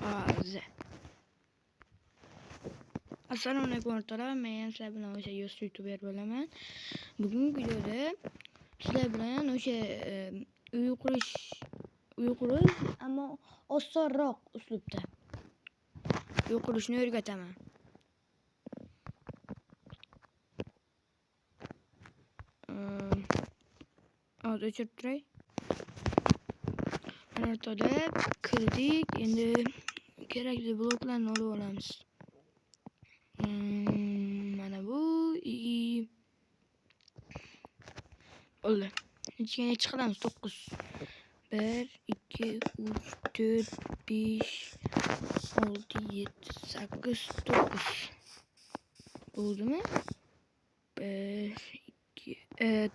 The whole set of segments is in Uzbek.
Hozir. Assalomu alaykum o'rtoqlar, men sizlar bilan o'sha youtuber bo'laman. Bugungi videoda sizlar bilan o'sha uy qurish, ammo osonroq uslubda uy qurishni o'rgataman. Hozir o'chirib turay. Mana o'rtoqlar, kirdik. Endi kerakli bloklarni olib olamiz. Mana bu oldu. İçine çıkalımız 9. 1, 2, 3, 4, 5, 6, 7, 8, 9. Oldu mu? 1, 2,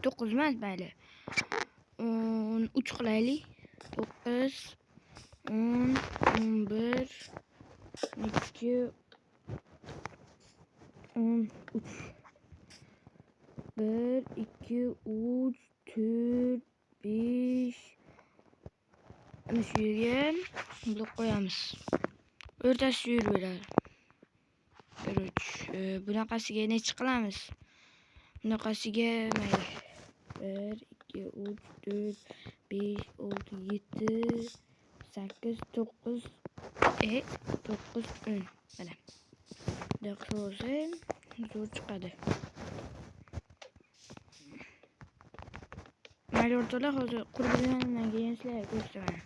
9 emas böyle. 3 qilaylik. 9, 10, 11, 12, 13. 1, 2, 3, 4, 5. Ana shu yerga blok qo'yamiz. O'rtasi yurib beradi. 3. Bunaqasiga necha qilamiz? Bunaqasiga mayli. 1, 2, 3, 4, 5, 6, 7, 8, 9. 9, 10. Mana. Deqso'zi zo'r chiqadi. Mayli o'rtoqlar, hozir qurbilganimdan keyin sizlarga ko'rsataman.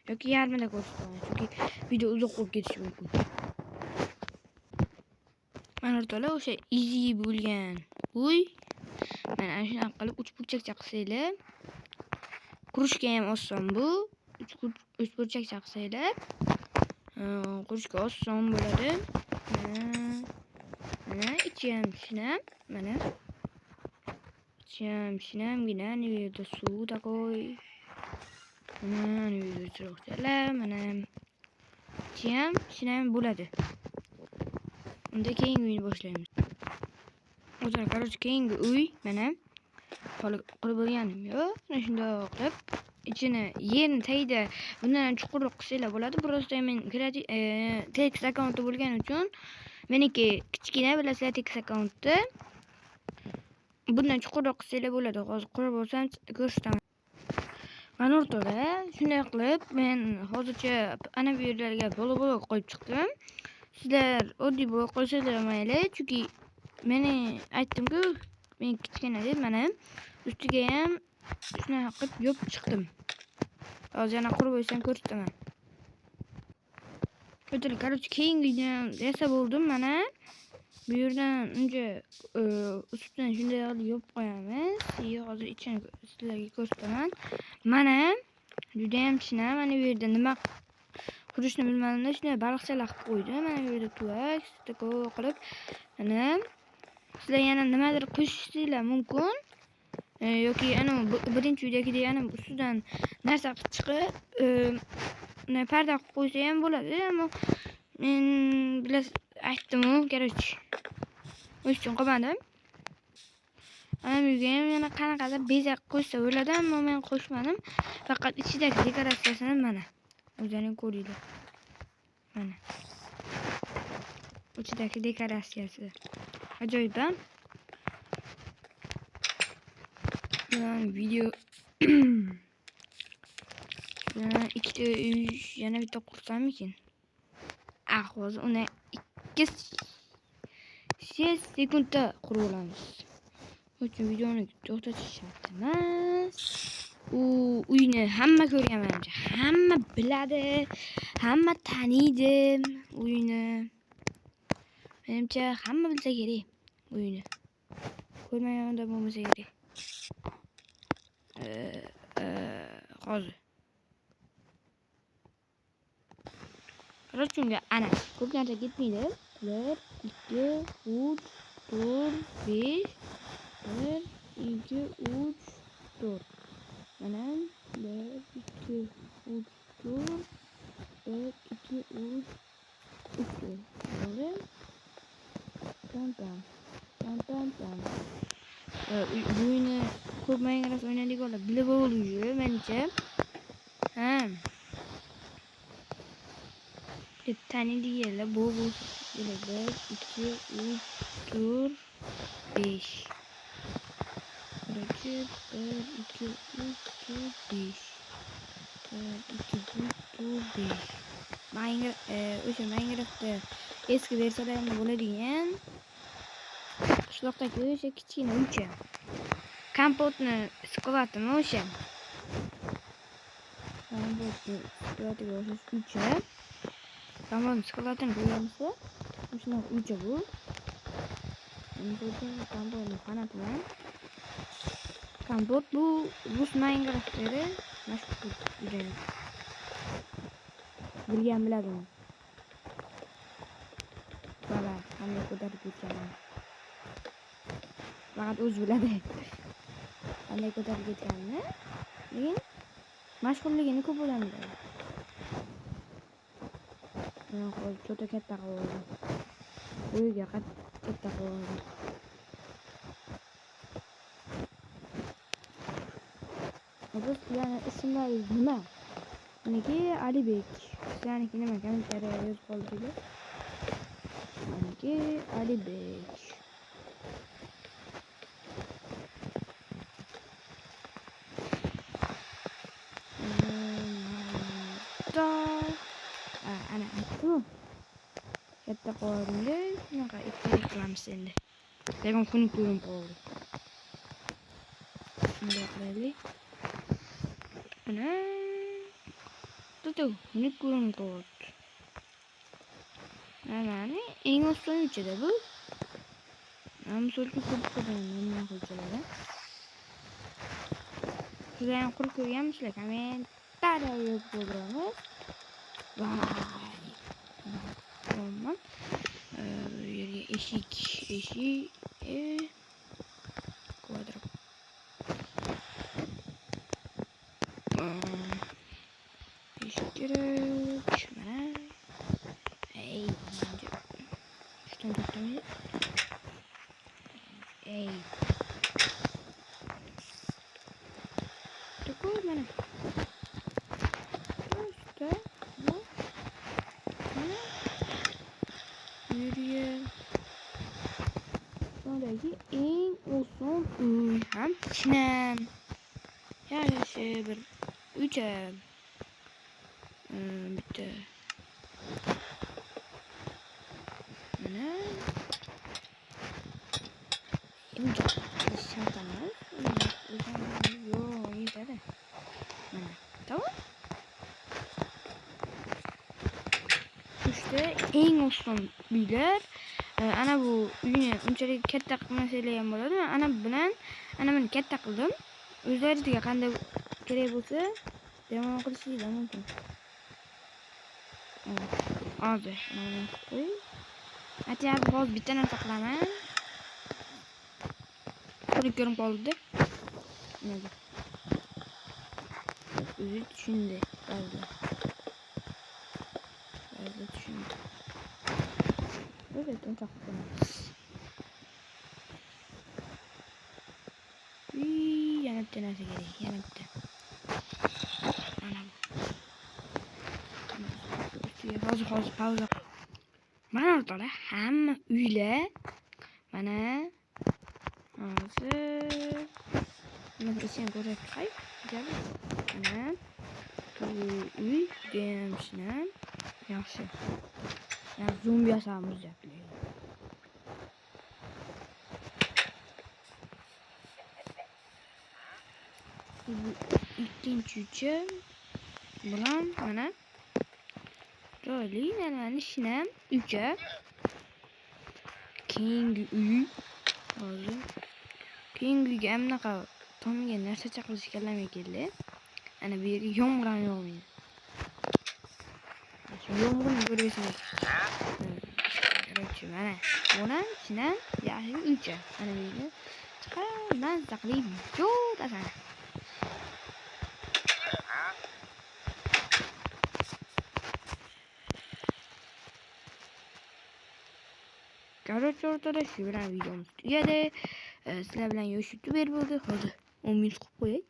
Yoki yarmida ko'rsataman, chunki video uzoq bo'lib ketishi mumkin. Mana o'rtoqlar, o'sha easy bo'lgan uy. Mana ana shunaqa qilib 3 burchakcha qilsanglar, qurishga ham oson bu. 3 burchakcha qilsanglar, qurishga oson bo'ladi. Mana ichi ham shinam, mana. Shinamgina, bu yerda suv takoy. Mana bu yerda chiroqchalar, mana. Ichi ham shinam bo'ladi. Unda keyingi uyni boshlaymiz. O'zaro, короче, keyingi uy mana. Qurib bo'lganim yo'q. Mana shunday qilib ichini yerni tagida bundan chuqurroq qilsanglar bo'ladi. Просто men Telex akkaunti bo'lgani uchun meniki kichkina, bilasizlar, Telex akkauntda bundan chuqurroq qilsanglar bo'ladi. Hozir qurib olsam ko'rsataman. Mana o'rtoqlar, shunday qilib men hozircha ana bu yerlarga blok qo'yib chiqdim. Sizlar oddiy blok qo'ysanglar mayli, chunki meni aytdim-ku, men kichkina deb, mana ustiga ham shunaqa qilib yopib chiqdim. Hozir yana qurib olsam ko'rsataman. O'tiri, короче, keyingi yasab oldim mana. Bu yerdan uncha ustidan shunday qilib yopib qo'yamiz. Hozir ichini sizlarga ko'rsataman. Mana juda ham shinam. Mana bu yerda nima qurishni bilmadim-da, shunday baliqchalar qilib qo'ydim. Mana bu yerda tuvak, stako qilib, mana sizlar yana nimadir qo'shishinglar mumkin. Yoki ana birinchi uydagidek ana ustidan narsa qilib chiqib, parda qilib qo'ysa ham bo'ladi, ammo men bilasiz aytdim-ku, короче. O'sha uchun qilmadim. Ana bu yerga ham yana qanaqadir bezak qo'ysa bo'ladi, ammo men qo'shmadim. Faqat ichidagi dekoratsiyasini mana o'zlaring ko'ringlar. Mana. Ichidagi dekoratsiyasi ajoyib-da. Video ikkita uy yana bitta qursamikin. Hozir uni 2 sekundda qurib olamiz. Uchun videoni to'xtatish shart emas. Uyni hamma ko'rgan menimcha. Hamma biladi, hamma taniydi uyni. Menimcha hamma bilsa kerak uyni. Ko'rmaganda bo'lmasa kerak. Hozir. Rochunga ana ko'plarga ketmaydi. 1, 2, 3, 4, 5. 1, 2, 3, 4. Mana 1, 2, 3, 4. 1, 2, 3, 4. Bo'ldi. Tam. Buyni ko'pmagan ras o'ynaydiganlar bilib bo'ladi menimcha. Tane diyelim. Bu. Böyle 4, 2, 3, 4, 5. Burası 4, 2, 3, 4, 5. 4, 2, 3, 4, 5. Minecraft'da eski versiyalarında bo'ladigan qishloqdagi o'sha kichkina uycha. Kompotni siqyaptimi o'sha? Kompotni siqyaptiga o'xshash uycha. Kompotni siqyaptini ko'ryapsiz? Shunaqa uycha bu. Kompotni qanatiman. Kompot bu rus Minecraft'da mashhur uycha. Bilgan biladimi? Bala, qanday ko'tarib ketganini. Faqat o'zi biladi. Qanday ko'tarib ketganini. Lekin mashhurligini ko'p odam biladi. Men hozir cho'ta katta qildim. Uyga katta qildim. Hozir yana ismlaringiz nima? Meniki Alibek. Sizlarniki nima? Kommentariyga yozib qoldiringlar. Meniki Alibek. Ana aytdim. Katta qo'yimda shunaqa ikkita qilamiz endi. Lekin kuni ko'rinib qoldi. Bunday qilaylik. Ana kuni ko'rinib qoldi. Mana eng oston uchida bu. Misol uchun ko'p nima qilishadi. Sizlar ham qurib ko'rganmisizlar? Kommentariyga yozib qo'ydiramiz. Tamam. Yerga eshik kvadrat. Eshik kerak. Mana. Ey, shundan to'xtamaydi. Ey. To'qol mana. İşte bu. Mana. Yürüye. Buradaki en uzun uy ham kichkina. Yarışı bir 3 bitta. Mana. Endi şartlarimiz. Yo'q, yetadi. Mana. Tamam. İşte en uzun uylar. Ana bu uyni unchalik katta qilmasanglar ham bo'ladi. Ana bilan ana buni katta qildim. O'zlaringizga qanday kerak bo'lsa, davom qilishingiz mumkin. Hozir mana qo'y. Aytyapti, hozir bitta narsa qilaman. Qo'lib ko'rinib qoldi. Nima? O'zi tushundi. Ba'zi tushundi. Evet, unchaq qilamiz. Yana bitta narsa kerak, yana bitta. Mana bu. Hozir pauza. Mana ortada hamma uylar. Mana hozir nima qilishim kerak hay? Mana bu uy deyamsizlar. Yaxshi. Yani zoom yasağımız yapıyor. Bu ikinci üçü. Bulan bana. Böyle yani işinem üçe. King uy. Hazır. King uy emne kadar. Tam yine nerse çakılış kelime geldi. Yani bir yomran yolmuyor. Yomran görüyorsunuz. Mana buni ichidan yaxshi uycha. Mana buni chiqarman saqlayib jo'tasan. Короче, o'rtada shu bilan videomiz tugadi. Sizlar bilan yo'shitib berib bo'ldi. Hozir 10 minut qilib qo'yay.